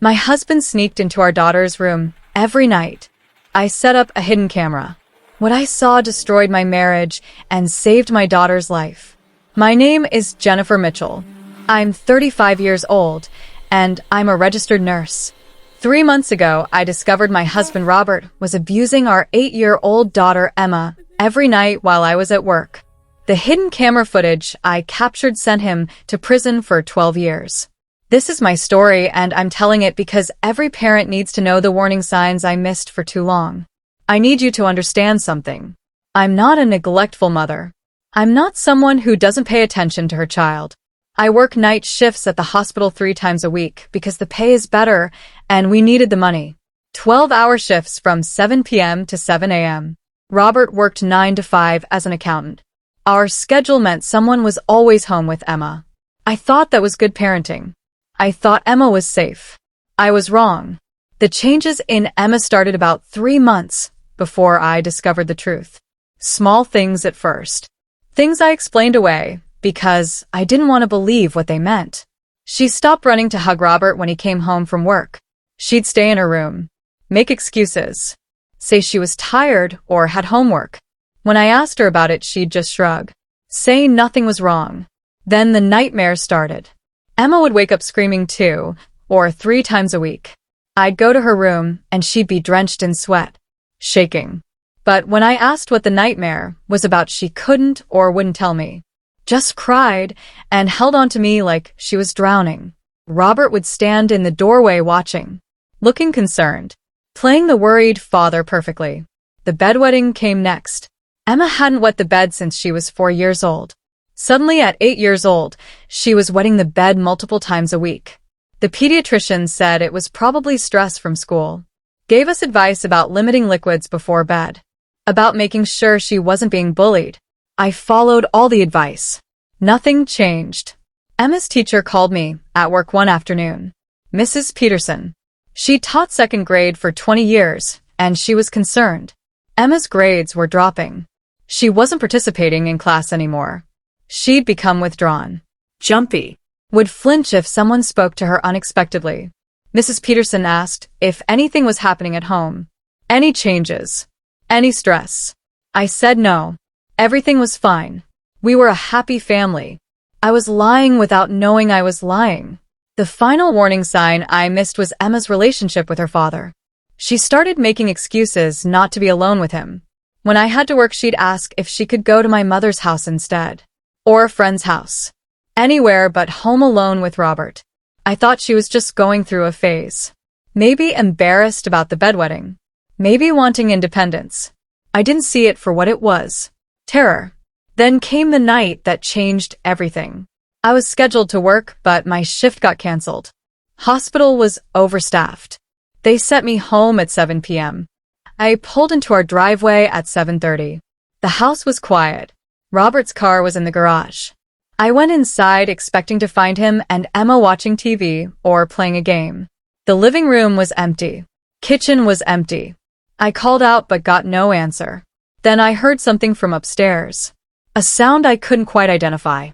My husband sneaked into our daughter's room every night. I set up a hidden camera. What I saw destroyed my marriage and saved my daughter's life. My name is Jennifer Mitchell. I'm 35 years old, and I'm a registered nurse. 3 months ago, I discovered my husband Robert was abusing our 8-year-old daughter Emma every night while I was at work. The hidden camera footage I captured sent him to prison for 12 years. This is my story, and I'm telling it because every parent needs to know the warning signs I missed for too long. I need you to understand something. I'm not a neglectful mother. I'm not someone who doesn't pay attention to her child. I work night shifts at the hospital 3 times a week because the pay is better and we needed the money. 12-hour shifts from 7 p.m. to 7 a.m. Robert worked 9 to 5 as an accountant. Our schedule meant someone was always home with Emma. I thought that was good parenting. I thought Emma was safe. I was wrong. The changes in Emma started about 3 months before I discovered the truth. Small things at first. Things I explained away because I didn't want to believe what they meant. She stopped running to hug Robert when he came home from work. She'd stay in her room, make excuses, say she was tired or had homework. When I asked her about it, she'd just shrug, say nothing was wrong. Then the nightmares started. Emma would wake up screaming 2 or 3 times a week. I'd go to her room and she'd be drenched in sweat, shaking. But when I asked what the nightmare was about, she couldn't or wouldn't tell me. Just cried and held on to me like she was drowning. Robert would stand in the doorway watching, looking concerned, playing the worried father perfectly. The bedwetting came next. Emma hadn't wet the bed since she was 4 years old. Suddenly, at 8 years old, she was wetting the bed multiple times a week. The pediatrician said it was probably stress from school. Gave us advice about limiting liquids before bed, about making sure she wasn't being bullied. I followed all the advice. Nothing changed. Emma's teacher called me at work one afternoon. Mrs. Peterson. She taught 2nd grade for 20 years, and she was concerned. Emma's grades were dropping. She wasn't participating in class anymore. She'd become withdrawn, jumpy, would flinch if someone spoke to her unexpectedly. Mrs. Peterson asked if anything was happening at home. Any changes? Any stress? I said no. Everything was fine. We were a happy family. I was lying without knowing I was lying. The final warning sign I missed was Emma's relationship with her father. She started making excuses not to be alone with him. When I had to work, she'd ask if she could go to my mother's house instead, or a friend's house. Anywhere but home alone with Robert. I thought she was just going through a phase. Maybe embarrassed about the bedwetting. Maybe wanting independence. I didn't see it for what it was. Terror. Then came the night that changed everything. I was scheduled to work, but my shift got canceled. Hospital was overstaffed. They sent me home at 7 p.m. I pulled into our driveway at 7:30. The house was quiet. Robert's car was in the garage. I went inside expecting to find him and Emma watching TV or playing a game. The living room was empty. Kitchen was empty. I called out but got no answer. Then I heard something from upstairs. A sound I couldn't quite identify.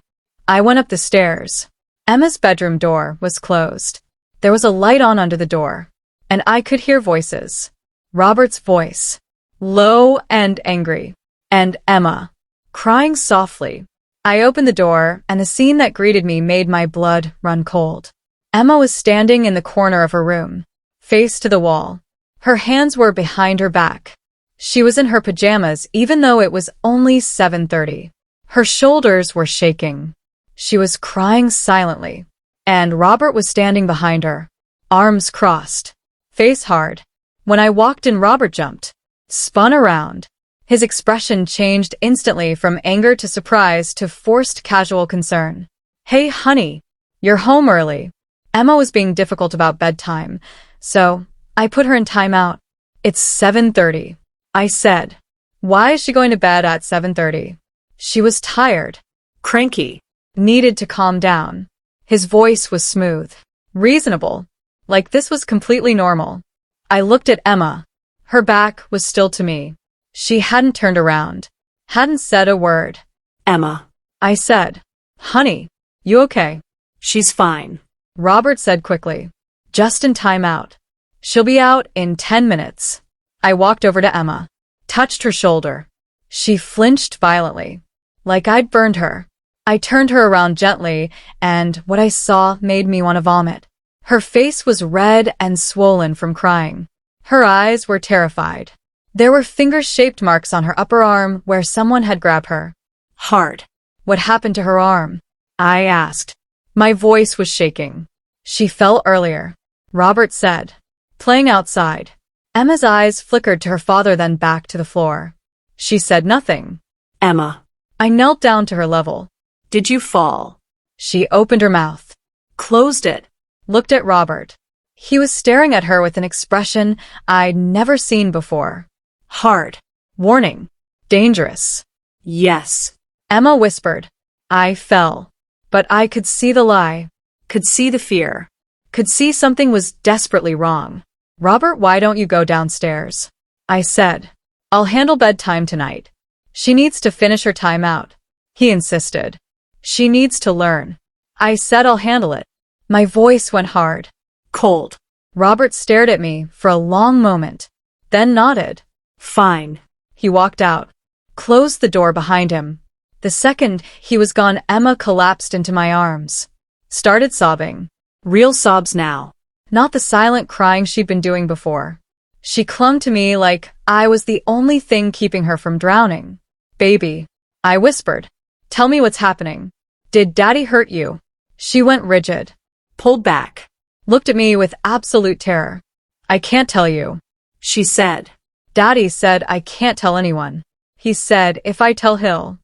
I went up the stairs. Emma's bedroom door was closed. There was a light on under the door, and I could hear voices. Robert's voice, low and angry, and Emma, crying softly. I opened the door, and the scene that greeted me made my blood run cold. Emma was standing in the corner of her room, face to the wall. Her hands were behind her back. She was in her pajamas even though it was only 7:30. Her shoulders were shaking. She was crying silently, and Robert was standing behind her, arms crossed, face hard. When I walked in, Robert jumped, spun around. His expression changed instantly from anger to surprise to forced casual concern. Hey, honey, you're home early. Emma was being difficult about bedtime, so I put her in timeout. It's 7:30. I said. Why is she going to bed at 7:30? She was tired, cranky, needed to calm down. His voice was smooth, reasonable, like this was completely normal. I looked at Emma. Her back was still to me. She hadn't turned around, hadn't said a word. Emma. I said, honey, you okay? She's fine. Robert said quickly. Just in time out. She'll be out in 10 minutes. I walked over to Emma, touched her shoulder. She flinched violently, like I'd burned her. I turned her around gently, and what I saw made me want to vomit. Her face was red and swollen from crying. Her eyes were terrified. There were finger-shaped marks on her upper arm where someone had grabbed her. Hard. What happened to her arm? I asked. My voice was shaking. She fell earlier, Robert said. Playing outside. Emma's eyes flickered to her father, then back to the floor. She said nothing. Emma. I knelt down to her level. Did you fall? She opened her mouth, Closed it. looked at Robert. He was staring at her with an expression I'd never seen before. Hard. Warning. Dangerous. Yes. Emma whispered. I fell. But I could see the lie. Could see the fear. Could see something was desperately wrong. Robert, why don't you go downstairs? I said. I'll handle bedtime tonight. She needs to finish her time out. He insisted. She needs to learn. I said I'll handle it. My voice went hard. Cold. Robert stared at me for a long moment, then nodded. Fine. He walked out, closed the door behind him. The second he was gone, Emma collapsed into my arms. Started sobbing. Real sobs now. Not the silent crying she'd been doing before. She clung to me like I was the only thing keeping her from drowning. Baby, I whispered. Tell me what's happening. Did Daddy hurt you? She went rigid. Pulled back. Looked at me with absolute terror. I can't tell you. She said. Daddy said I can't tell anyone. He said if I tell he'll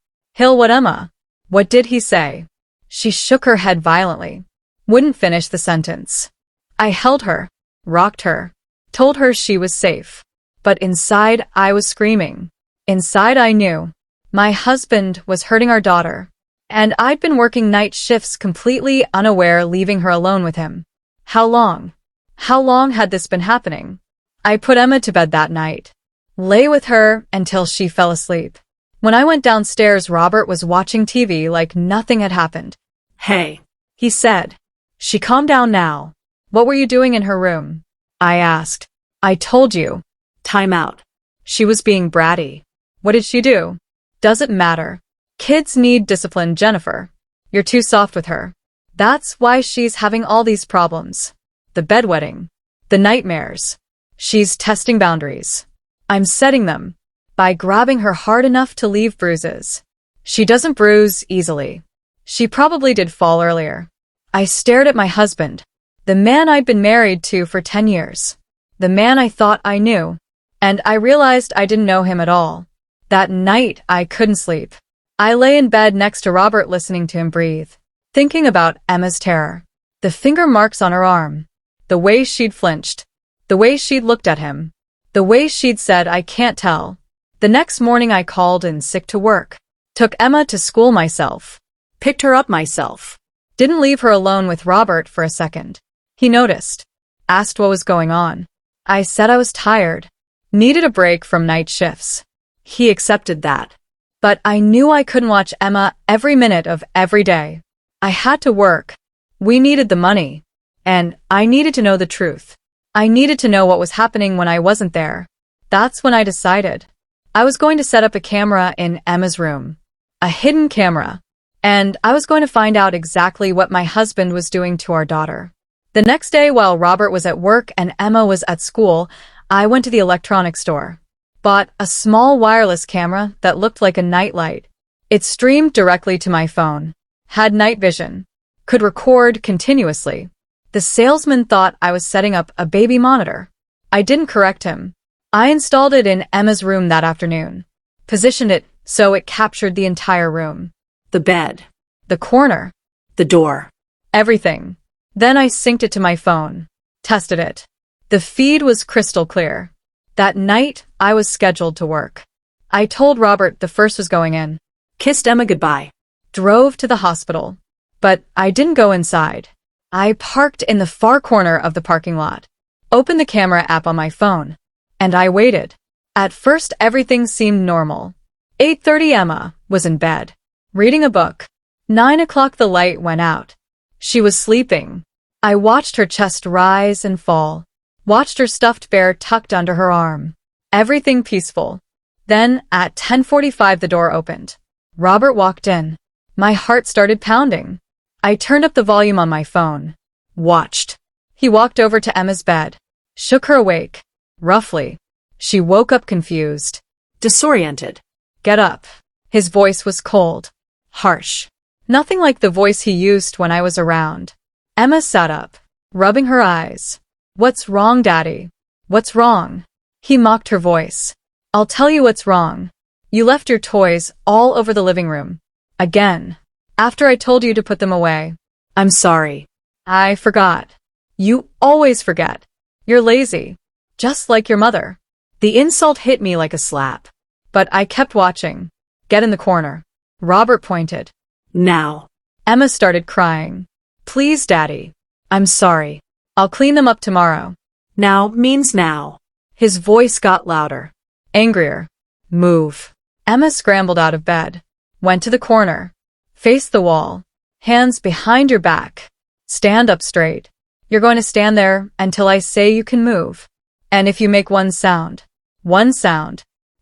what, Emma? What did he say? She shook her head violently. Wouldn't finish the sentence. I held her, rocked her, told her she was safe. But inside I was screaming. Inside I knew. My husband was hurting our daughter. And I'd been working night shifts completely unaware, leaving her alone with him. How long? How long had this been happening? I put Emma to bed that night. Lay with her until she fell asleep. When I went downstairs, Robert was watching TV like nothing had happened. Hey. He said. She calmed down now. What were you doing in her room? I asked. I told you. Time out. She was being bratty. What did she do? Doesn't matter. Kids need discipline, Jennifer. You're too soft with her. That's why she's having all these problems. The bedwetting. The nightmares. She's testing boundaries. I'm setting them. By grabbing her hard enough to leave bruises. She doesn't bruise easily. She probably did fall earlier. I stared at my husband. The man I'd been married to for 10 years. The man I thought I knew. And I realized I didn't know him at all. That night, I couldn't sleep. I lay in bed next to Robert, listening to him breathe, thinking about Emma's terror. The finger marks on her arm. The way she'd flinched. The way she'd looked at him. The way she'd said, I can't tell. The next morning I called in sick to work. Took Emma to school myself. Picked her up myself. Didn't leave her alone with Robert for a second. He noticed. Asked what was going on. I said I was tired. Needed a break from night shifts. He accepted that. But I knew I couldn't watch Emma every minute of every day. I had to work. We needed the money. And I needed to know the truth. I needed to know what was happening when I wasn't there. That's when I decided. I was going to set up a camera in Emma's room. A hidden camera. And I was going to find out exactly what my husband was doing to our daughter. The next day, while Robert was at work and Emma was at school, I went to the electronics store. Bought a small wireless camera that looked like a nightlight. It streamed directly to my phone. Had night vision. Could record continuously. The salesman thought I was setting up a baby monitor. I didn't correct him. I installed it in Emma's room that afternoon. Positioned it so it captured the entire room. The bed. The corner. The door. Everything. Then I synced it to my phone. Tested it. The feed was crystal clear. That night, I was scheduled to work. I told Robert the first was going in. Kissed Emma goodbye. Drove to the hospital. But I didn't go inside. I parked in the far corner of the parking lot. Opened the camera app on my phone. And I waited. At first, everything seemed normal. 8:30 Emma was in bed. Reading a book. 9 o'clock the light went out. She was sleeping. I watched her chest rise and fall, watched her stuffed bear tucked under her arm. Everything peaceful. Then, at 10:45, the door opened. Robert walked in. My heart started pounding. I turned up the volume on my phone. Watched. He walked over to Emma's bed, shook her awake, roughly. She woke up confused, Disoriented. Get up. His voice was cold, harsh. Nothing like the voice he used when I was around. Emma sat up, rubbing her eyes. What's wrong, Daddy? What's wrong? He mocked her voice. I'll tell you what's wrong. You left your toys all over the living room. Again. After I told you to put them away. I'm sorry. I forgot. You always forget. You're lazy. Just like your mother. The insult hit me like a slap. But I kept watching. Get in the corner. Robert pointed. Now. Emma started crying. Please, Daddy. I'm sorry. I'll clean them up tomorrow. Now means now. His voice got louder. Angrier. Move. Emma scrambled out of bed. Went to the corner. Face the wall. Hands behind your back. Stand up straight. You're going to stand there until I say you can move. And if you make one sound,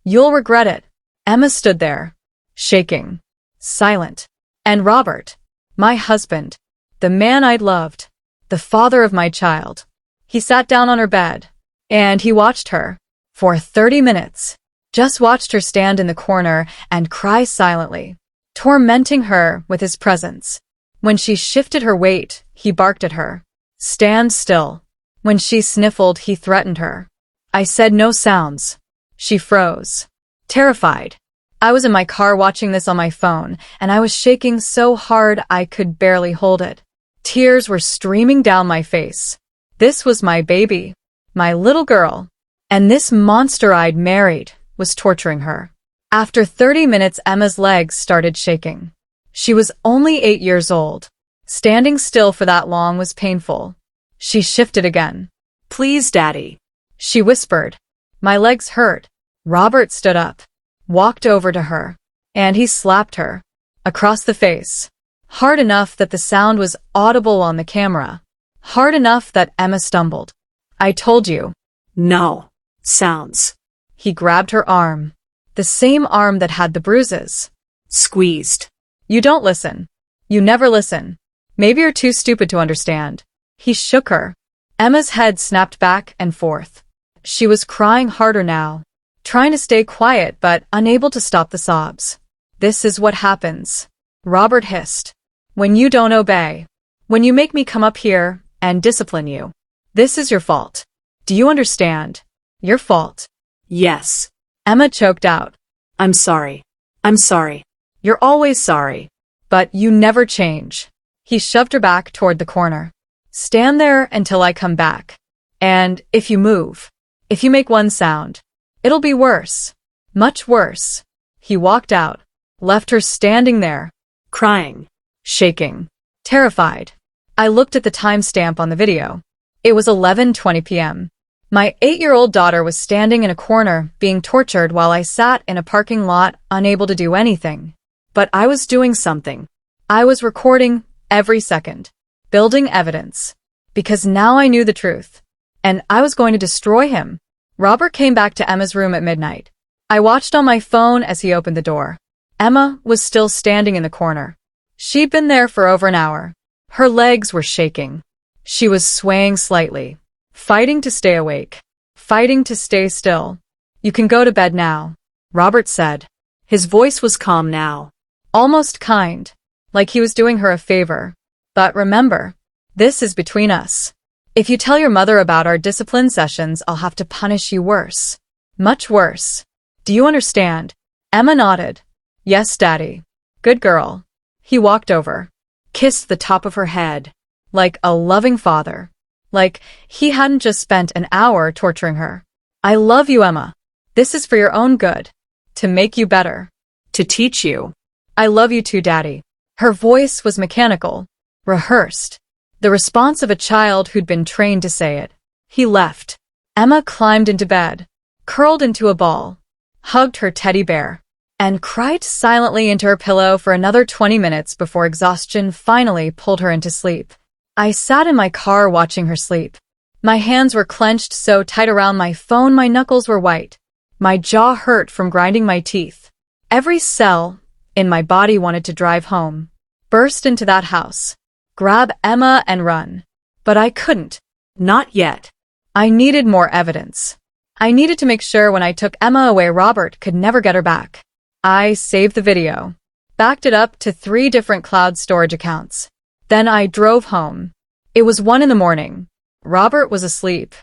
you'll regret it. Emma stood there, shaking, silent. And Robert, my husband, the man I'd loved, the father of my child. He sat down on her bed, and he watched her. For 30 minutes. Just watched her stand in the corner and cry silently, tormenting her with his presence. When she shifted her weight, he barked at her. Stand still. When she sniffled, he threatened her. I said no sounds. She froze, terrified. I was in my car watching this on my phone, and I was shaking so hard I could barely hold it. Tears were streaming down my face. This was my baby, my little girl, and this monster I'd married was torturing her. After 30 minutes, Emma's legs started shaking. She was only 8 years old. Standing still for that long was painful. She shifted again. Please, Daddy. She whispered. My legs hurt. Robert stood up, walked over to her, and he slapped her across the face. Hard enough that the sound was audible on the camera. Hard enough that Emma stumbled. I told you. No. Sounds. He grabbed her arm. The same arm that had the bruises. Squeezed. You don't listen. You never listen. Maybe you're too stupid to understand. He shook her. Emma's head snapped back and forth. She was crying harder now, trying to stay quiet but unable to stop the sobs. This is what happens. Robert hissed. When you don't obey. When you make me come up here and discipline you. This is your fault. Do you understand? Your fault. Yes. Emma choked out. I'm sorry. I'm sorry. You're always sorry. But you never change. He shoved her back toward the corner. Stand there until I come back. And if you move, if you make one sound, it'll be worse. Much worse. He walked out, left her standing there, Crying. shaking, terrified. I looked at the timestamp on the video. It was 11:20 p.m. My 8-year-old daughter was standing in a corner, being tortured while I sat in a parking lot, unable to do anything. But I was doing something. I was recording every second, building evidence. Because now I knew the truth. And I was going to destroy him. Robert came back to Emma's room at midnight. I watched on my phone as he opened the door. Emma was still standing in the corner. She'd been there for over an hour. Her legs were shaking. She was swaying slightly, fighting to stay awake, fighting to stay still. You can go to bed now, Robert said. His voice was calm now, almost kind, like he was doing her a favor. But remember, this is between us. If you tell your mother about our discipline sessions, I'll have to punish you worse. Much worse. Do you understand? Emma nodded. Yes, Daddy. Good girl. He walked over, kissed the top of her head, like a loving father. Like he hadn't just spent an hour torturing her. I love you, Emma. This is for your own good. To make you better. To teach you. I love you too, Daddy. Her voice was mechanical, rehearsed. The response of a child who'd been trained to say it. He left. Emma climbed into bed, curled into a ball, hugged her teddy bear, and cried silently into her pillow for another 20 minutes before exhaustion finally pulled her into sleep. I sat in my car watching her sleep. My hands were clenched so tight around my phone my knuckles were white. My jaw hurt from grinding my teeth. Every cell in my body wanted to drive home, burst into that house, grab Emma and run. But I couldn't. Not yet. I needed more evidence. I needed to make sure when I took Emma away Robert could never get her back. I saved the video, backed it up to 3 different cloud storage accounts. Then I drove home. It was 1 a.m. Robert was asleep.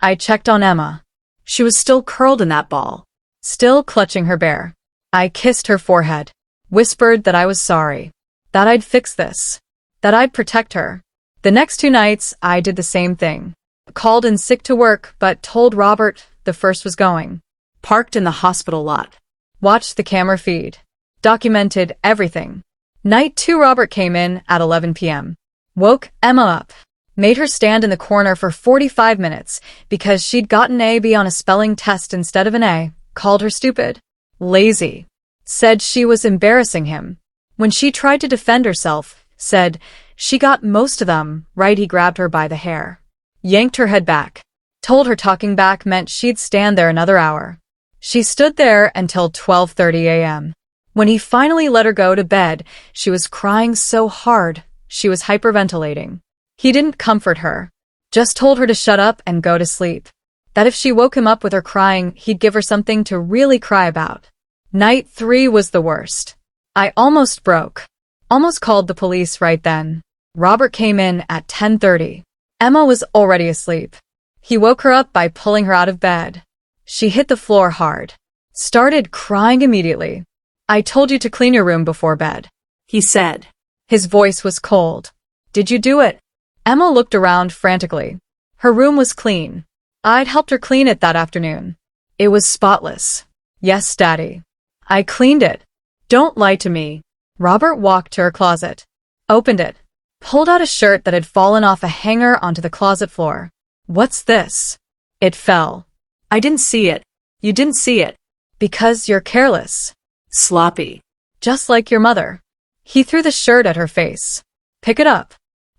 I checked on Emma. She was still curled in that ball. Still clutching her bear. I kissed her forehead, whispered that I was sorry, that I'd fix this, that I'd protect her. The next 2 nights, I did the same thing. Called in sick to work, but told Robert the first was going. Parked in the hospital lot. Watched the camera feed. Documented everything. Night 2 Robert came in at 11 p.m. Woke Emma up. Made her stand in the corner for 45 minutes because she'd gotten a B on a spelling test instead of an A. Called her stupid. Lazy. Said she was embarrassing him. When she tried to defend herself, said she got most of them right. He grabbed her by the hair. Yanked her head back. Told her talking back meant she'd stand there another hour. She stood there until 12:30 a.m. When he finally let her go to bed, she was crying so hard, she was hyperventilating. He didn't comfort her, just told her to shut up and go to sleep. That if she woke him up with her crying, he'd give her something to really cry about. Night 3 was the worst. I almost broke. Almost called the police right then. Robert came in at 10:30. Emma was already asleep. He woke her up by pulling her out of bed. She hit the floor hard. Started crying immediately. I told you to clean your room before bed, He said. His voice was cold. Did you do it? Emma looked around frantically. Her room was clean. I'd helped her clean it that afternoon. It was spotless. Yes, Daddy. I cleaned it. Don't lie to me. Robert walked to her closet, opened it, pulled out a shirt that had fallen off a hanger onto the closet floor. What's this? It fell. I didn't see it. You didn't see it. Because you're careless. Sloppy. Just like your mother. He threw the shirt at her face. Pick it up.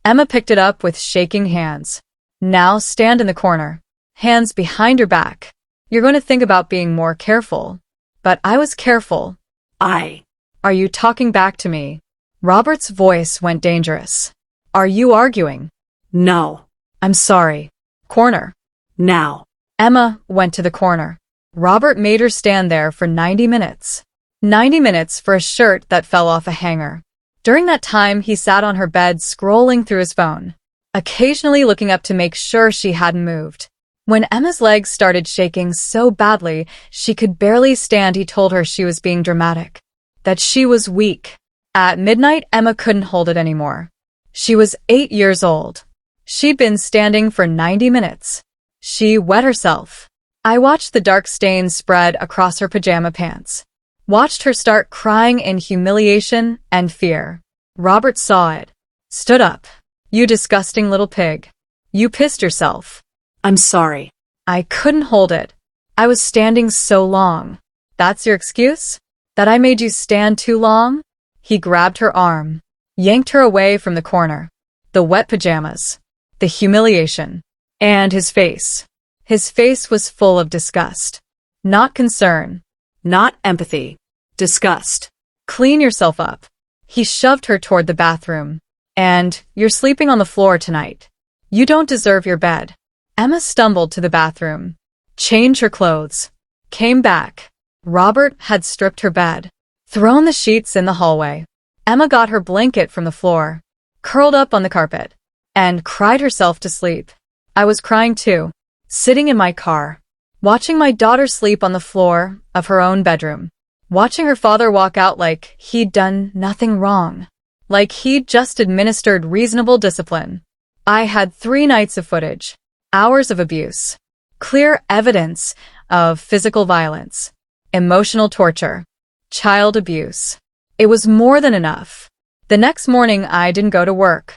Emma picked it up with shaking hands. Now stand in the corner. Hands behind your back. You're going to think about being more careful. But I was careful. Are you talking back to me? Robert's voice went dangerous. Are you arguing? No. I'm sorry. Corner. Now. Emma went to the corner. Robert made her stand there for 90 minutes. 90 minutes for a shirt that fell off a hanger. During that time, he sat on her bed scrolling through his phone, occasionally looking up to make sure she hadn't moved. When Emma's legs started shaking so badly she could barely stand, he told her she was being dramatic, that she was weak. At midnight, Emma couldn't hold it anymore. She was 8 years old. She'd been standing for 90 minutes. She wet herself. I watched the dark stains spread across her pajama pants. Watched her start crying in humiliation and fear. Robert saw it. Stood up. You disgusting little pig. You pissed yourself. I'm sorry. I couldn't hold it. I was standing so long. That's your excuse? That I made you stand too long? He grabbed her arm, yanked her away from the corner. The wet pajamas. The humiliation. And his face. His face was full of disgust. Not concern. Not empathy. Disgust. Clean yourself up. He shoved her toward the bathroom. And you're sleeping on the floor tonight. You don't deserve your bed. Emma stumbled to the bathroom, changed her clothes, came back. Robert had stripped her bed, thrown the sheets in the hallway. Emma got her blanket from the floor, curled up on the carpet, and cried herself to sleep. I was crying too, sitting in my car, watching my daughter sleep on the floor of her own bedroom, watching her father walk out like he'd done nothing wrong, like he'd just administered reasonable discipline. I had 3 nights of footage, hours of abuse, clear evidence of physical violence, emotional torture, child abuse. It was more than enough. The next morning, I didn't go to work.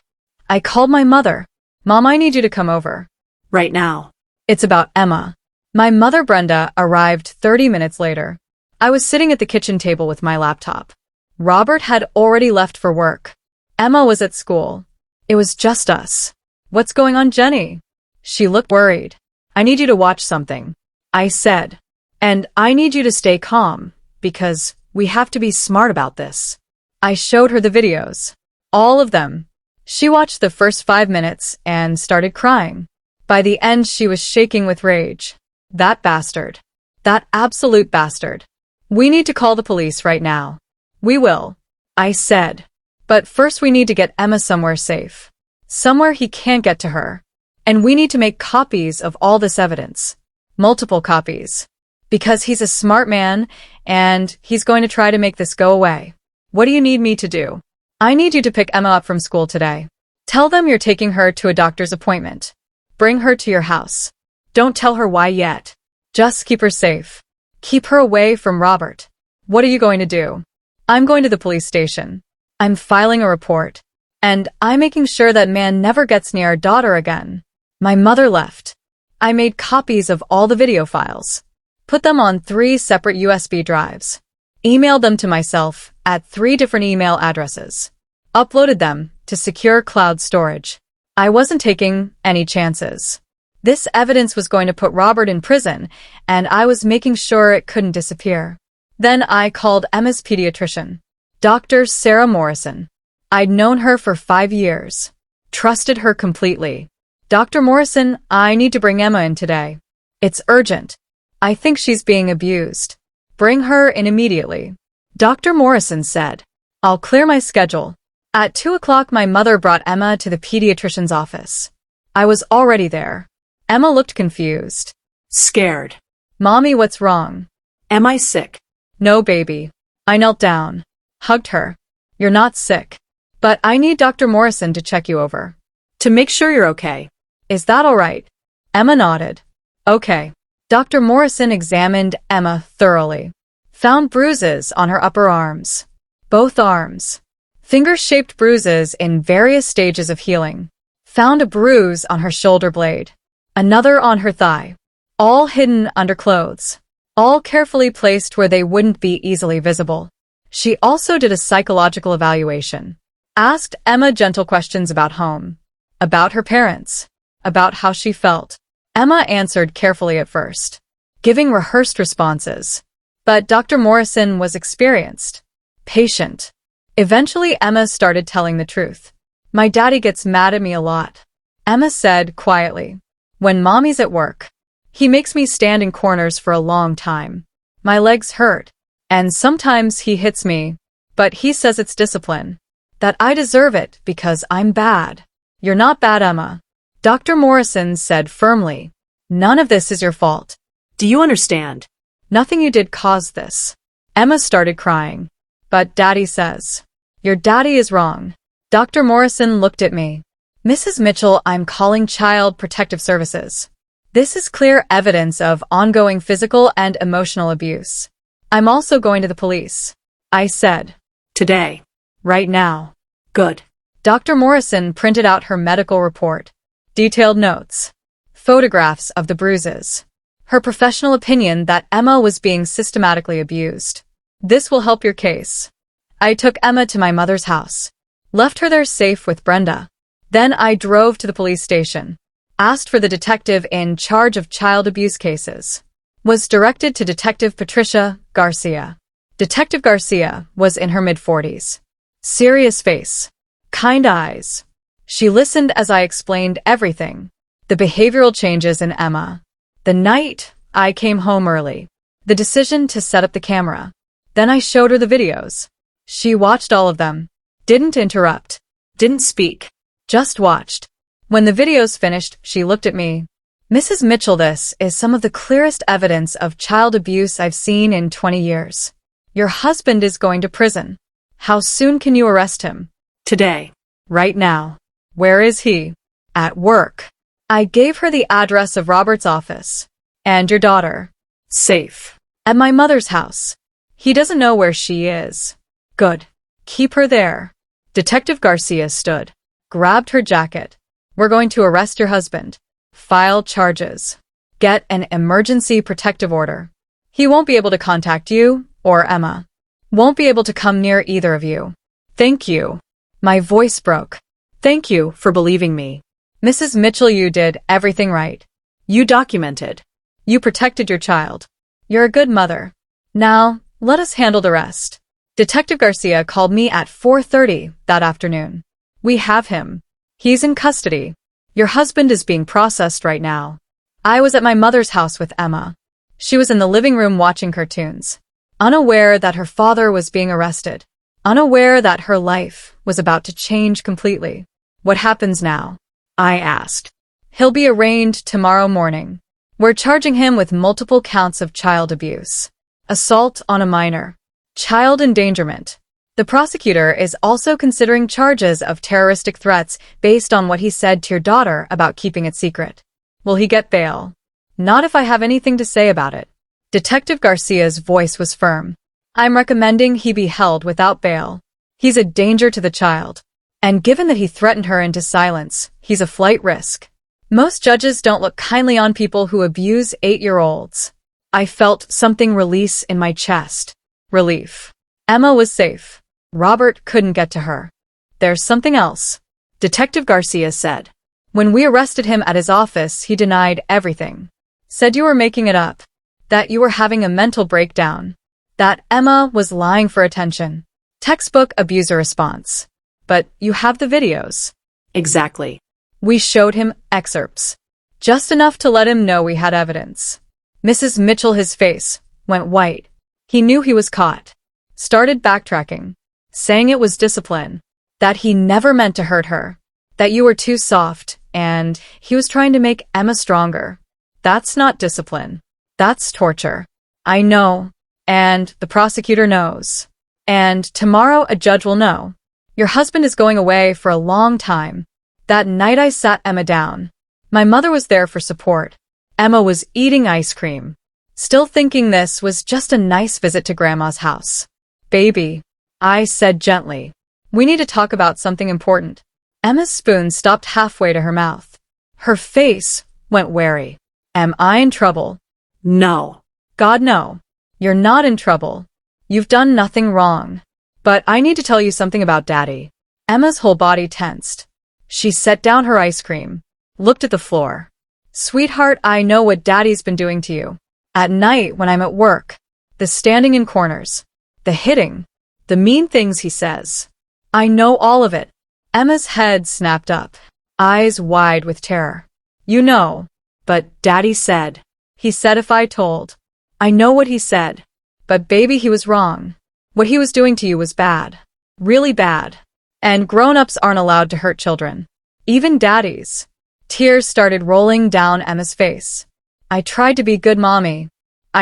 I called my mother. Mom, I need you to come over. Right now. It's about Emma. My mother, Brenda, arrived 30 minutes later. I was sitting at the kitchen table with my laptop. Robert had already left for work. Emma was at school. It was just us. What's going on, Jenny? She looked worried. I need you to watch something, I said. And I need you to stay calm, because we have to be smart about this. I showed her the videos. All of them. She watched the first 5 minutes and started crying. By the end, she was shaking with rage. That bastard. That absolute bastard. We need to call the police right now. We will, I said. But first we need to get Emma somewhere safe. Somewhere he can't get to her. And we need to make copies of all this evidence. Multiple copies. Because he's a smart man, and he's going to try to make this go away. What do you need me to do? I need you to pick Emma up from school today. Tell them you're taking her to a doctor's appointment. Bring her to your house. Don't tell her why yet. Just keep her safe. Keep her away from Robert. What are you going to do? I'm going to the police station. I'm filing a report. And I'm making sure that man never gets near our daughter again. My mother left. I made copies of all the video files. Put them on 3 separate USB drives. Emailed them to myself at 3 different email addresses. Uploaded them to secure cloud storage. I wasn't taking any chances. This evidence was going to put Robert in prison, and I was making sure it couldn't disappear. Then I called Emma's pediatrician, Dr. Sarah Morrison. I'd known her for 5 years. Trusted her completely. Dr. Morrison, I need to bring Emma in today. It's urgent. I think she's being abused. Bring her in immediately. Dr. Morrison said. I'll clear my schedule. At 2 o'clock, my mother brought Emma to the pediatrician's office. I was already there. Emma looked confused. Scared. Mommy, what's wrong? Am I sick? No, baby. I knelt down. Hugged her. You're not sick. But I need Dr. Morrison to check you over. To make sure you're okay. Is that all right? Emma nodded. Okay. Dr. Morrison examined Emma thoroughly. Found bruises on her upper arms. Both arms. Finger-shaped bruises in various stages of healing. Found a bruise on her shoulder blade. Another on her thigh. All hidden under clothes. All carefully placed where they wouldn't be easily visible. She also did a psychological evaluation. Asked Emma gentle questions about home. About her parents. About how she felt. Emma answered carefully at first, giving rehearsed responses. But Dr. Morrison was experienced. Patient. Eventually, Emma started telling the truth. My daddy gets mad at me a lot. Emma said quietly. When mommy's at work, he makes me stand in corners for a long time. My legs hurt. And sometimes he hits me. But he says it's discipline. That I deserve it because I'm bad. You're not bad, Emma. Dr. Morrison said firmly. None of this is your fault. Do you understand? Nothing you did caused this. Emma started crying. But Daddy says. Your daddy is wrong. Dr. Morrison looked at me. Mrs. Mitchell, I'm calling Child Protective Services. This is clear evidence of ongoing physical and emotional abuse. I'm also going to the police. I said. Today. Right now. Good. Dr. Morrison printed out her medical report. Detailed notes. Photographs of the bruises. Her professional opinion that Emma was being systematically abused. This will help your case. I took Emma to my mother's house. Left her there safe with Brenda. Then I drove to the police station. Asked for the detective in charge of child abuse cases. Was directed to Detective Patricia Garcia. Detective Garcia was in her mid-40s. Serious face. Kind eyes. She listened as I explained everything. The behavioral changes in Emma. The night I came home early. The decision to set up the camera. Then I showed her the videos. She watched all of them. Didn't interrupt. Didn't speak. Just watched. When the videos finished, she looked at me. Mrs. Mitchell, this is some of the clearest evidence of child abuse I've seen in 20 years. Your husband is going to prison. How soon can you arrest him? Today. Right now. Where is he? At work. I gave her the address of Robert's office. And your daughter. Safe. At my mother's house. He doesn't know where she is. Good. Keep her there. Detective Garcia stood. Grabbed her jacket. We're going to arrest your husband. File charges. Get an emergency protective order. He won't be able to contact you, or Emma. Won't be able to come near either of you. Thank you. My voice broke. Thank you for believing me. Mrs. Mitchell, you did everything right. You documented. You protected your child. You're a good mother. Now, let us handle the rest. Detective Garcia called me at 4:30 that afternoon. We have him. He's in custody. Your husband is being processed right now. I was at my mother's house with Emma. She was in the living room watching cartoons, unaware that her father was being arrested, unaware that her life was about to change completely. What happens now? I asked. He'll be arraigned tomorrow morning. We're charging him with multiple counts of child abuse, assault on a minor, child endangerment. The prosecutor is also considering charges of terroristic threats based on what he said to your daughter about keeping it secret. Will he get bail? Not if I have anything to say about it. Detective Garcia's voice was firm. I'm recommending he be held without bail. He's a danger to the child. And given that he threatened her into silence, he's a flight risk. Most judges don't look kindly on people who abuse 8-year-olds. I felt something release in my chest. Relief. Emma was safe. Robert couldn't get to her. There's something else, Detective Garcia said. When we arrested him at his office, he denied everything. Said you were making it up. That you were having a mental breakdown. That Emma was lying for attention. Textbook abuser response. But you have the videos. Exactly. We showed him excerpts. Just enough to let him know we had evidence. Mrs. Mitchell, his face went white. He knew he was caught. Started backtracking. Saying it was discipline. That he never meant to hurt her. That you were too soft, and he was trying to make Emma stronger. That's not discipline. That's torture. I know. And the prosecutor knows. And tomorrow a judge will know. Your husband is going away for a long time. That night I sat Emma down. My mother was there for support. Emma was eating ice cream. Still thinking this was just a nice visit to Grandma's house. Baby, I said gently. We need to talk about something important. Emma's spoon stopped halfway to her mouth. Her face went wary. Am I in trouble? No. God, no. You're not in trouble. You've done nothing wrong. But I need to tell you something about Daddy. Emma's whole body tensed. She set down her ice cream, looked at the floor. Sweetheart, I know what Daddy's been doing to you. At night when I'm at work. The standing in corners. The hitting. The mean things he says. I know all of it. Emma's head snapped up, eyes wide with terror. You know. But Daddy said. He said if I told. I know what he said. But baby, he was wrong. What he was doing to you was bad. Really bad. And grown-ups aren't allowed to hurt children. Even daddies. Tears started rolling down Emma's face. I tried to be good mommy.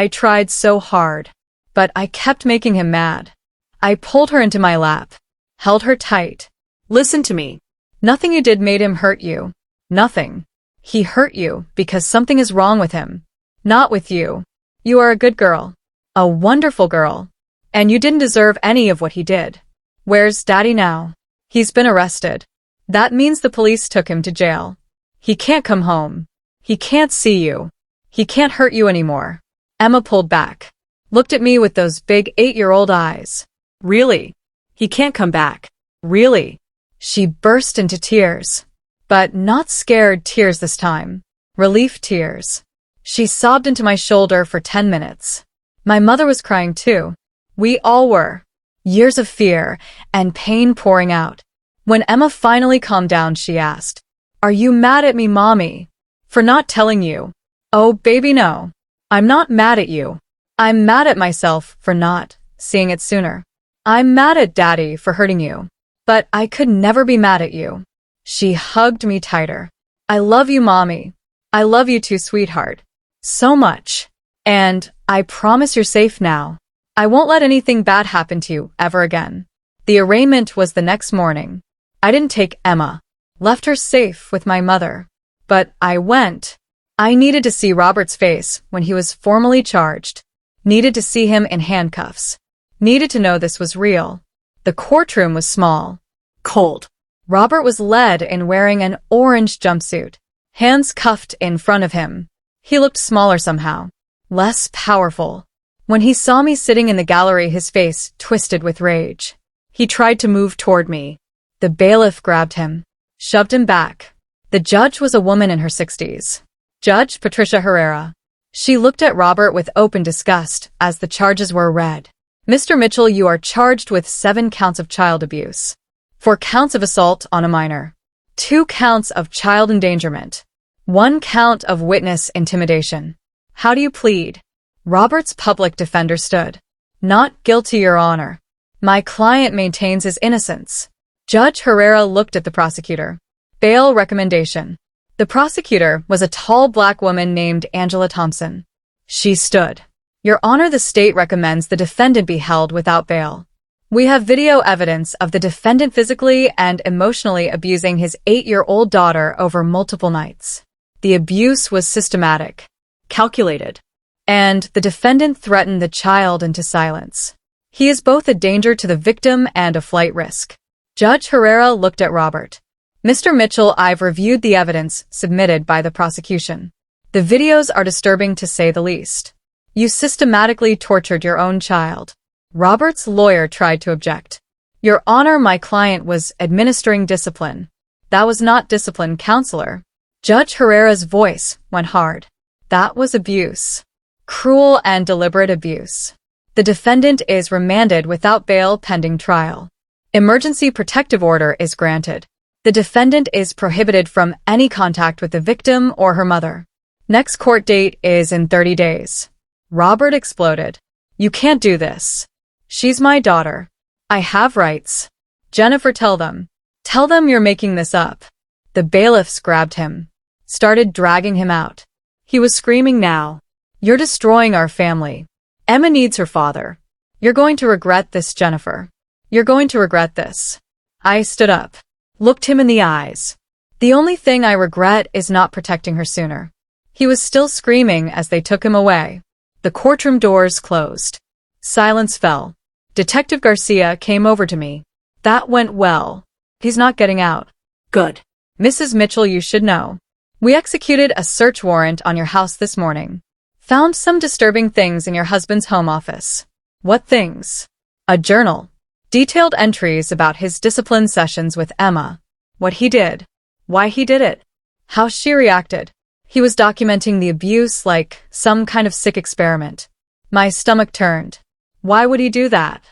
I tried so hard. But I kept making him mad. I pulled her into my lap. Held her tight. Listen to me. Nothing you did made him hurt you. Nothing. He hurt you because something is wrong with him. Not with you. You are a good girl. A wonderful girl. And you didn't deserve any of what he did. Where's Daddy now? He's been arrested. That means the police took him to jail. He can't come home. He can't see you. He can't hurt you anymore. Emma pulled back. Looked at me with those big 8-year-old eyes. Really? He can't come back. Really? She burst into tears. But not scared tears this time. Relief tears. She sobbed into my shoulder for 10 minutes. My mother was crying too. We all were. Years of fear and pain pouring out. When Emma finally calmed down, she asked, Are you mad at me, Mommy? For not telling you? Oh, baby, no. I'm not mad at you. I'm mad at myself for not seeing it sooner. I'm mad at Daddy for hurting you. But I could never be mad at you. She hugged me tighter. I love you, Mommy. I love you too, sweetheart. So much. And I promise you're safe now. I won't let anything bad happen to you ever again. The arraignment was the next morning. I didn't take Emma. Left her safe with my mother. But I went. I needed to see Robert's face when he was formally charged. Needed to see him in handcuffs. Needed to know this was real. The courtroom was small. Cold. Robert was led in wearing an orange jumpsuit. Hands cuffed in front of him. He looked smaller somehow. Less powerful. When he saw me sitting in the gallery, his face twisted with rage. He tried to move toward me. The bailiff grabbed him. shoved him back. The judge was a woman in her 60s. Judge Patricia Herrera. She looked at Robert with open disgust as the charges were read. Mr. Mitchell, you are charged with 7 counts of child abuse, 4 counts of assault on a minor, 2 counts of child endangerment, 1 count of witness intimidation. How do you plead? Robert's public defender stood. Not guilty, Your Honor. My client maintains his innocence. Judge Herrera looked at the prosecutor. Bail recommendation. The prosecutor was a tall black woman named Angela Thompson. She stood. Your Honor, the state recommends the defendant be held without bail. We have video evidence of the defendant physically and emotionally abusing his 8-year-old daughter over multiple nights. The abuse was systematic, calculated, and the defendant threatened the child into silence. He is both a danger to the victim and a flight risk. Judge Herrera looked at Robert. Mr. Mitchell, I've reviewed the evidence submitted by the prosecution. The videos are disturbing to say the least. You systematically tortured your own child. Robert's lawyer tried to object. Your Honor, my client was administering discipline. That was not discipline, counselor. Judge Herrera's voice went hard. That was abuse. Cruel and deliberate abuse. The defendant is remanded without bail pending trial. Emergency protective order is granted. The defendant is prohibited from any contact with the victim or her mother. Next court date is in 30 days. Robert exploded. You can't do this. She's my daughter. I have rights. Jennifer, tell them. Tell them you're making this up. The bailiffs grabbed him, started dragging him out. He was screaming now. You're destroying our family. Emma needs her father. You're going to regret this, Jennifer. You're going to regret this. I stood up, looked him in the eyes. The only thing I regret is not protecting her sooner. He was still screaming as they took him away. The courtroom doors closed. Silence fell. Detective Garcia came over to me. That went well. He's not getting out. Good. Mrs. Mitchell, you should know. We executed a search warrant on your house this morning. Found some disturbing things in your husband's home office. What things? A journal. Detailed entries about his discipline sessions with Emma. What he did. Why he did it. How she reacted. He was documenting the abuse like some kind of sick experiment. My stomach turned. Why would he do that?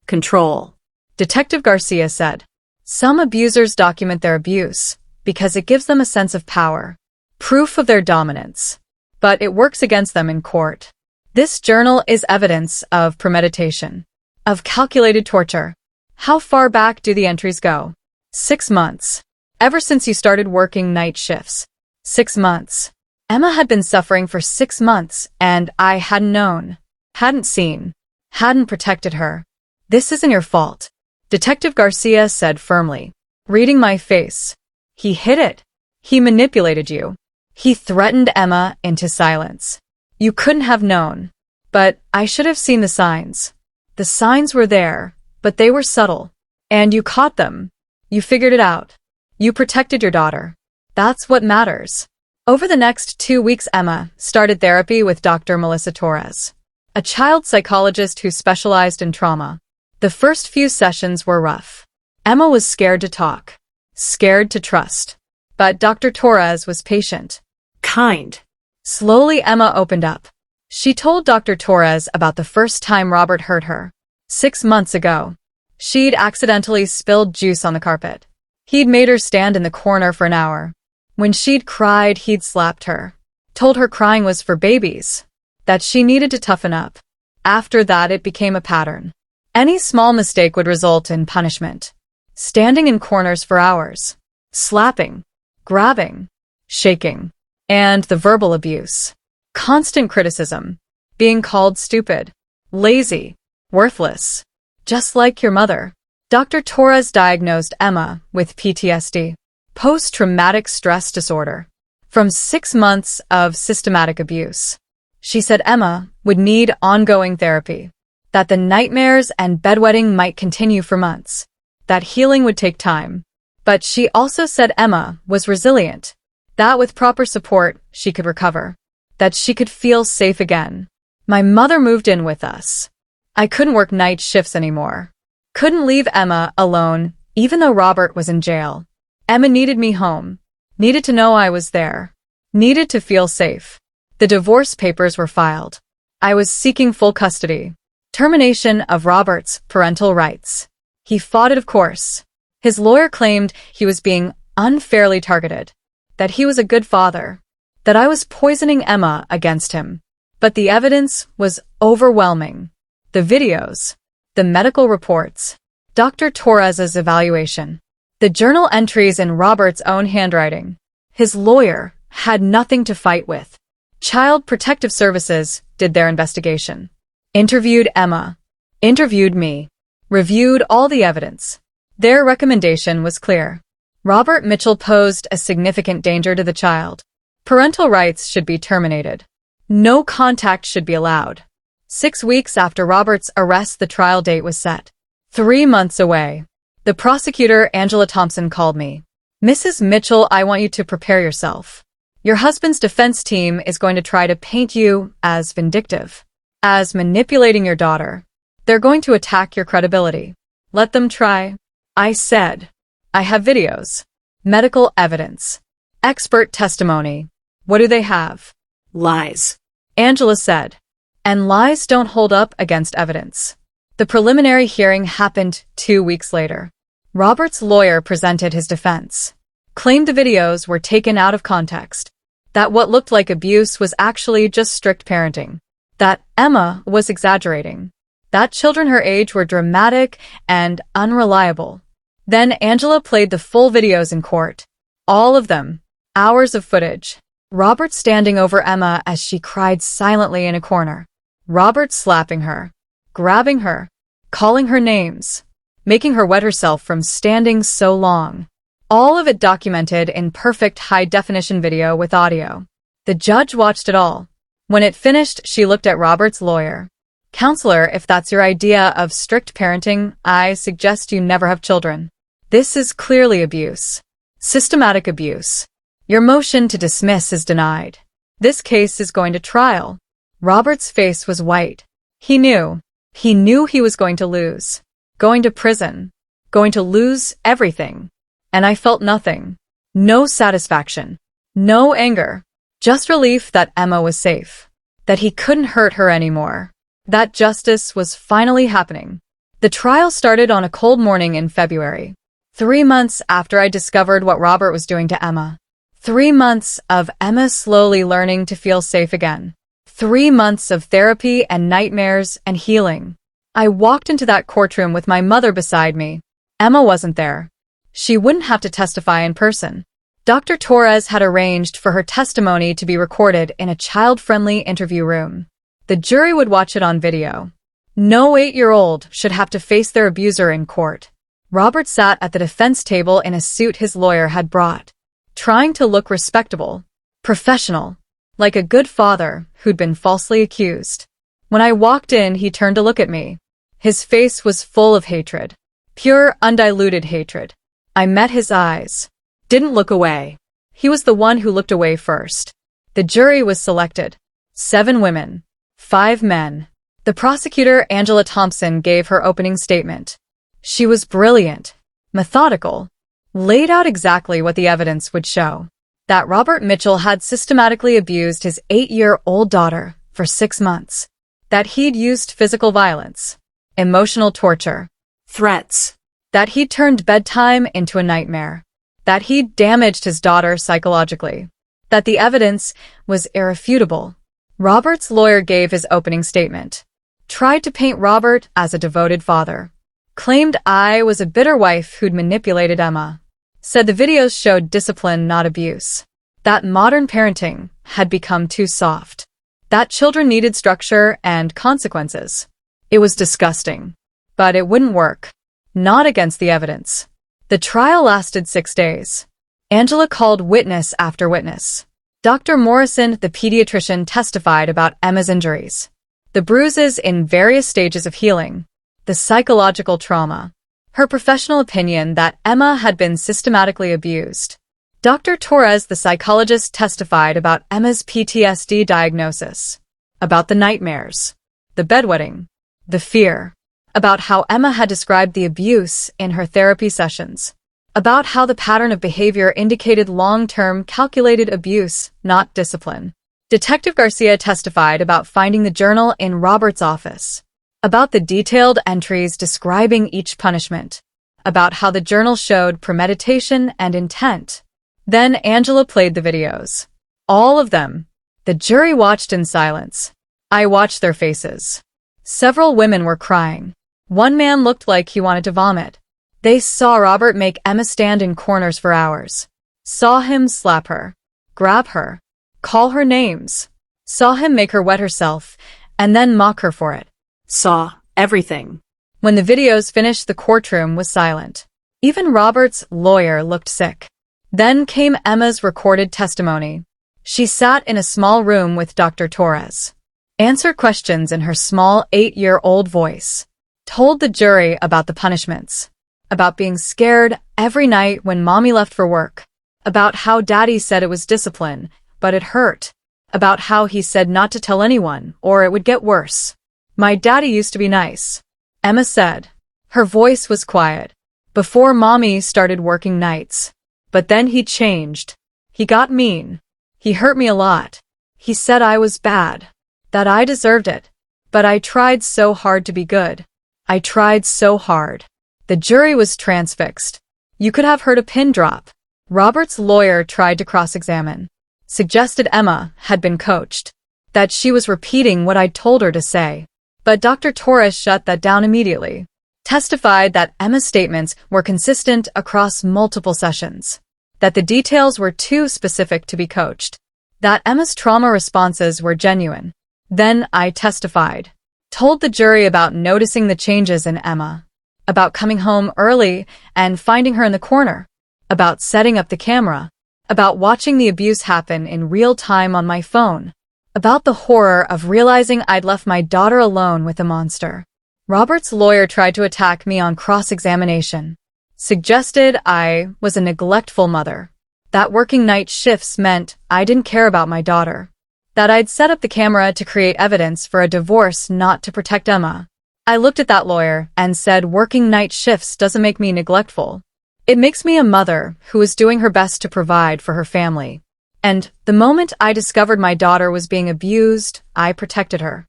Control. Detective Garcia said. Some abusers document their abuse because it gives them a sense of power. Proof of their dominance. But it works against them in court. This journal is evidence of premeditation, of calculated torture. How far back do the entries go? 6 months. Ever since you started working night shifts. 6 months. Emma had been suffering for 6 months, and I hadn't known, hadn't seen, hadn't protected her. This isn't your fault, Detective Garcia said firmly, reading my face. He hid it. He manipulated you. He threatened Emma into silence. You couldn't have known. But I should have seen the signs. The signs were there, but they were subtle. And you caught them. You figured it out. You protected your daughter. That's what matters. Over the next 2 weeks, Emma started therapy with Dr. Melissa Torres, a child psychologist who specialized in trauma. The first few sessions were rough. Emma was scared to talk, scared to trust. But Dr. Torres was patient. Kind. Slowly, Emma opened up. She told Dr. Torres about the first time Robert hurt her. 6 months ago. She'd accidentally spilled juice on the carpet. He'd made her stand in the corner for an hour. When she'd cried, he'd slapped her. Told her crying was for babies. That she needed to toughen up. After that, it became a pattern. Any small mistake would result in punishment. Standing in corners for hours. Slapping. Grabbing. Shaking. And the verbal abuse. Constant criticism. Being called stupid. Lazy. Worthless. Just like your mother. Dr. Torres diagnosed Emma with PTSD. Post-traumatic stress disorder. From 6 months of systematic abuse. She said Emma would need ongoing therapy. That the nightmares and bedwetting might continue for months. That healing would take time. But she also said Emma was resilient. That with proper support, she could recover. That she could feel safe again. My mother moved in with us. I couldn't work night shifts anymore. Couldn't leave Emma alone, even though Robert was in jail. Emma needed me home, needed to know I was there, needed to feel safe. The divorce papers were filed. I was seeking full custody, termination of Robert's parental rights. He fought it, of course. His lawyer claimed he was being unfairly targeted, that he was a good father, that I was poisoning Emma against him. But the evidence was overwhelming. The videos, the medical reports, Dr. Torres's evaluation, the journal entries in Robert's own handwriting. His lawyer had nothing to fight with. Child Protective Services did their investigation, interviewed Emma, interviewed me, reviewed all the evidence. Their recommendation was clear. Robert Mitchell posed a significant danger to the child. Parental rights should be terminated. No contact should be allowed. 6 weeks after Robert's arrest, the trial date was set. 3 months away. The prosecutor, Angela Thompson, called me. "Mrs. Mitchell, I want you to prepare yourself. Your husband's defense team is going to try to paint you as vindictive, as manipulating your daughter. They're going to attack your credibility. Let them try." I said, "I have videos, medical evidence, expert testimony. What do they have?" Lies. Angela said. And lies don't hold up against evidence. The preliminary hearing happened 2 weeks later. Robert's lawyer presented his defense, claimed the videos were taken out of context, that what looked like abuse was actually just strict parenting, that Emma was exaggerating, that children her age were dramatic and unreliable. Then Angela played the full videos in court. All of them. Hours of footage. Robert standing over Emma as she cried silently in a corner. Robert slapping her, grabbing her, calling her names, making her wet herself from standing so long. All of it documented in perfect high-definition video with audio. The judge watched it all. When it finished, she looked at Robert's lawyer. "Counselor, if that's your idea of strict parenting, I suggest you never have children. This is clearly abuse. Systematic abuse. Your motion to dismiss is denied. This case is going to trial." Robert's face was white. He knew. He knew he was going to lose. Going to prison. Going to lose everything. And I felt nothing. No satisfaction. No anger. Just relief that Emma was safe. That he couldn't hurt her anymore. That justice was finally happening. The trial started on a cold morning in February. 3 months after I discovered what Robert was doing to Emma. 3 months of Emma slowly learning to feel safe again. 3 months of therapy and nightmares and healing. I walked into that courtroom with my mother beside me. Emma wasn't there. She wouldn't have to testify in person. Dr. Torres had arranged for her testimony to be recorded in a child-friendly interview room. The jury would watch it on video. No 8-year-old should have to face their abuser in court. Robert sat at the defense table in a suit his lawyer had brought, trying to look respectable, professional, like a good father who'd been falsely accused. When I walked in, he turned to look at me. His face was full of hatred, pure, undiluted hatred. I met his eyes. Didn't look away. He was the one who looked away first. The jury was selected. 7 women, 5 men. The prosecutor, Angela Thompson, gave her opening statement. She was brilliant, methodical, laid out exactly what the evidence would show. That Robert Mitchell had systematically abused his 8-year-old daughter for 6 months. That he'd used physical violence, emotional torture, Threats. that he'd turned bedtime into a nightmare. That he'd damaged his daughter psychologically. That the evidence was irrefutable. Robert's lawyer gave his opening statement. Tried to paint Robert as a devoted father. Claimed I was a bitter wife who'd manipulated Emma. Said the videos showed discipline, not abuse. That modern parenting had become too soft. That children needed structure and consequences. It was disgusting. But it wouldn't work. Not against the evidence. The trial lasted 6 days. Angela called witness after witness. Dr. Morrison, the pediatrician, testified about Emma's injuries. The bruises in various stages of healing. The psychological trauma. Her professional opinion that Emma had been systematically abused. Dr. Torres, the psychologist, testified about Emma's PTSD diagnosis. About the nightmares. The bedwetting. The fear. About how Emma had described the abuse in her therapy sessions. about how the pattern of behavior indicated long-term calculated abuse, not discipline. Detective Garcia testified about finding the journal in Robert's office, about the detailed entries describing each punishment, about how the journal showed premeditation and intent. Then Angela played the videos. All of them. The jury watched in silence. I watched their faces. Several women were crying. One man looked like he wanted to vomit. They saw Robert make Emma stand in corners for hours. Saw him slap her, grab her, call her names. Saw him make her wet herself, and then mock her for it. Saw everything. When the videos finished, the courtroom was silent. Even Robert's lawyer looked sick. Then came Emma's recorded testimony. She sat in a small room with Dr. Torres, answered questions in her small 8-year-old voice, told the jury about the punishments, about being scared every night when mommy left for work, about how daddy said it was discipline, but it hurt, about how he said not to tell anyone or it would get worse. My daddy used to be nice, Emma said. Her voice was quiet. Before mommy started working nights. But then he changed. He got mean. He hurt me a lot. He said I was bad, that I deserved it. But I tried so hard to be good. I tried so hard. The jury was transfixed. You could have heard a pin drop. Robert's lawyer tried to cross-examine, suggested Emma had been coached, that she was repeating what I'd told her to say. But Dr. Torres shut that down immediately, testified that Emma's statements were consistent across multiple sessions, that the details were too specific to be coached, that Emma's trauma responses were genuine. Then I testified, told the jury about noticing the changes in Emma, about coming home early and finding her in the corner, about setting up the camera, about watching the abuse happen in real time on my phone, about the horror of realizing I'd left my daughter alone with a monster. Robert's lawyer tried to attack me on cross-examination, suggested I was a neglectful mother, that working night shifts meant I didn't care about my daughter, that I'd set up the camera to create evidence for a divorce, not to protect Emma. I looked at that lawyer and said working night shifts doesn't make me neglectful. It makes me a mother who is doing her best to provide for her family. And the moment I discovered my daughter was being abused, I protected her.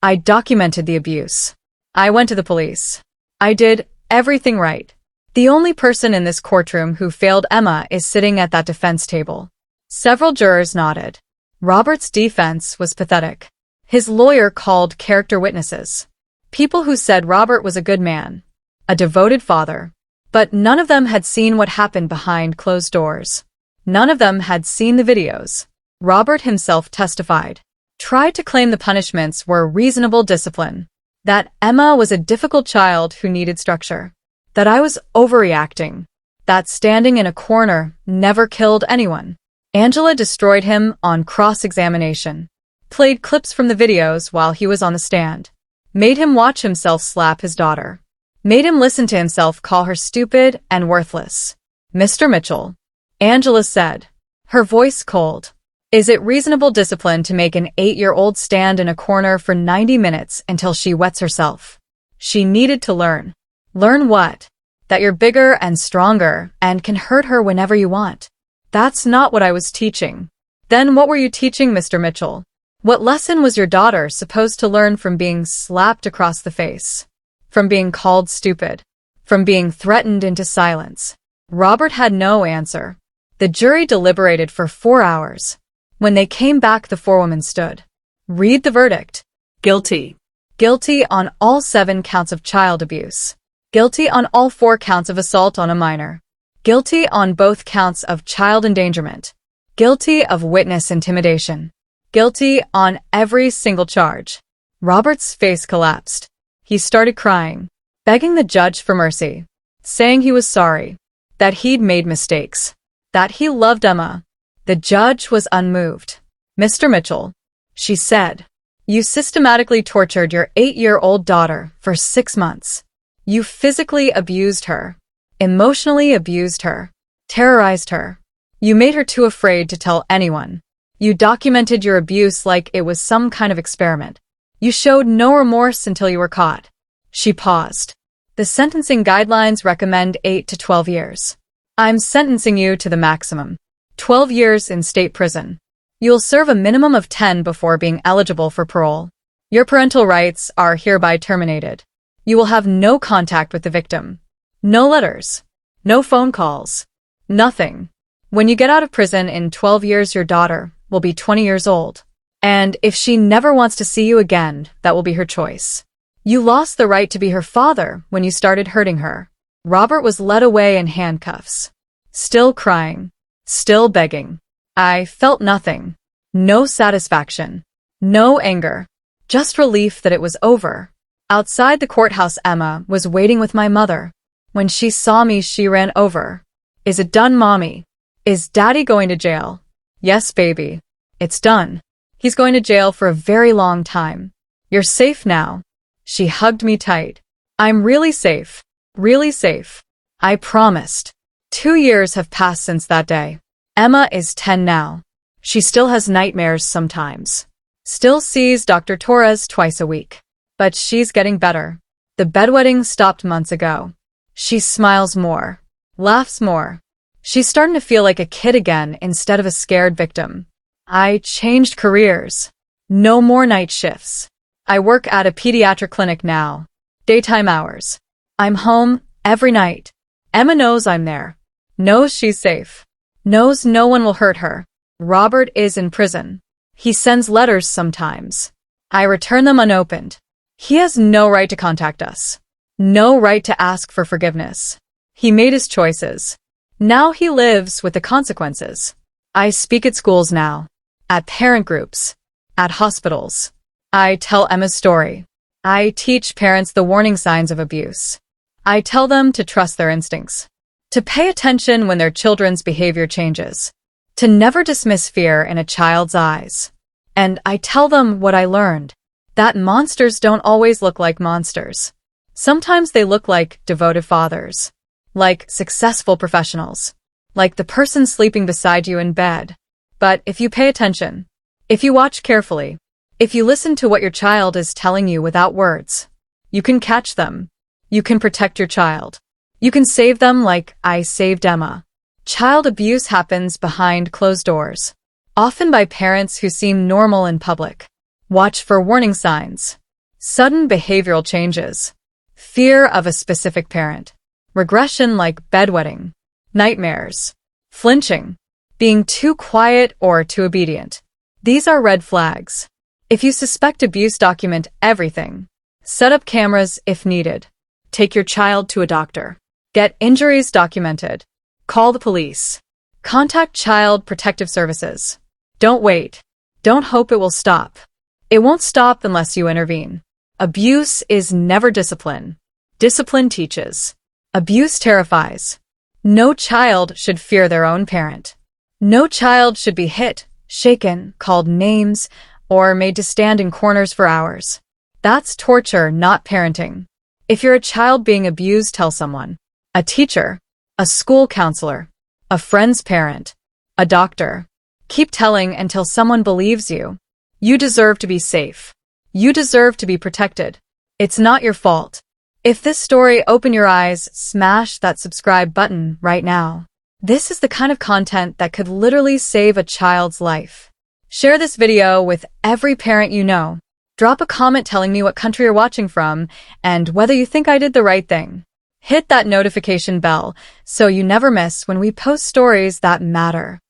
I documented the abuse. I went to the police. I did everything right. The only person in this courtroom who failed Emma is sitting at that defense table. Several jurors nodded. Robert's defense was pathetic. His lawyer called character witnesses, people who said Robert was a good man, a devoted father. But none of them had seen what happened behind closed doors. None of them had seen the videos. Robert himself testified, tried to claim the punishments were reasonable discipline, that Emma was a difficult child who needed structure, that I was overreacting, that standing in a corner never killed anyone. Angela destroyed him on cross-examination, played clips from the videos while he was on the stand, made him watch himself slap his daughter, made him listen to himself call her stupid and worthless. Mr. Mitchell, Angela said, her voice cold, is it reasonable discipline to make an 8-year-old stand in a corner for 90 minutes until she wets herself? She needed to learn. Learn what? That you're bigger and stronger and can hurt her whenever you want. That's not what I was teaching. Then what were you teaching, Mr. Mitchell? What lesson was your daughter supposed to learn from being slapped across the face? From being called stupid? From being threatened into silence? Robert had no answer. The jury deliberated for 4 hours. When they came back, the 4 women stood. Read the verdict. Guilty. Guilty on all 7 counts of child abuse. Guilty on all 4 counts of assault on a minor. Guilty on both counts of child endangerment. Guilty of witness intimidation. Guilty on every single charge. Robert's face collapsed. He started crying, begging the judge for mercy, saying he was sorry, that he'd made mistakes, that he loved Emma. The judge was unmoved. Mr. Mitchell, she said, you systematically tortured your 8-year-old daughter for 6 months. You physically abused her, emotionally abused her, terrorized her. You made her too afraid to tell anyone. You documented your abuse like it was some kind of experiment. You showed no remorse until you were caught. She paused. The sentencing guidelines recommend 8 to 12 years. I'm sentencing you to the maximum. 12 years in state prison. You'll serve a minimum of 10 before being eligible for parole. Your parental rights are hereby terminated. You will have no contact with the victim. No letters. No phone calls. Nothing. When you get out of prison in 12 years, your daughter will be 20 years old. And if she never wants to see you again, that will be her choice. You lost the right to be her father when you started hurting her. Robert was led away in handcuffs. Still crying. Still begging. I felt nothing. No satisfaction. No anger. Just relief that it was over. Outside the courthouse, Emma was waiting with my mother. When she saw me, she ran over. Is it done, Mommy? Is Daddy going to jail? Yes, baby. It's done. He's going to jail for a very long time. You're safe now. She hugged me tight. I'm really safe. Really safe. I promised. 2 years have passed since that day. Emma is 10 now. She still has nightmares sometimes. Still sees Dr. Torres twice a week. But she's getting better. The bedwetting stopped months ago. She smiles more. Laughs more. She's starting to feel like a kid again instead of a scared victim. I changed careers. No more night shifts. I work at a pediatric clinic now. Daytime hours. I'm home every night. Emma knows I'm there. Knows she's safe. Knows no one will hurt her. Robert is in prison. He sends letters sometimes. I return them unopened. He has no right to contact us. No right to ask for forgiveness. He made his choices. Now he lives with the consequences. I speak at schools now. At parent groups. At hospitals. I tell Emma's story. I teach parents the warning signs of abuse. I tell them to trust their instincts. To pay attention when their children's behavior changes. To never dismiss fear in a child's eyes. And I tell them what I learned. That monsters don't always look like monsters. Sometimes they look like devoted fathers. Like successful professionals. Like the person sleeping beside you in bed. But if you pay attention, if you watch carefully, if you listen to what your child is telling you without words, you can catch them. You can protect your child. You can save them like I saved Emma. Child abuse happens behind closed doors, often by parents who seem normal in public. Watch for warning signs. Sudden behavioral changes. Fear of a specific parent. Regression like bedwetting. Nightmares. Flinching. Being too quiet or too obedient. These are red flags. If you suspect abuse, document everything. Set up cameras if needed. Take your child to a doctor. Get injuries documented. Call the police. Contact Child Protective Services. Don't wait. Don't hope it will stop. It won't stop unless you intervene. Abuse is never discipline. Discipline teaches. Abuse terrifies. No child should fear their own parent. No child should be hit, shaken, called names, or made to stand in corners for hours. That's torture, not parenting. If you're a child being abused, tell someone. A teacher. A school counselor. A friend's parent. A doctor. Keep telling until someone believes you. You deserve to be safe. You deserve to be protected. It's not your fault. If this story opened your eyes, smash that subscribe button right now. This is the kind of content that could literally save a child's life. Share this video with every parent you know. Drop a comment telling me what country you're watching from and whether you think I did the right thing. Hit that notification bell so you never miss when we post stories that matter.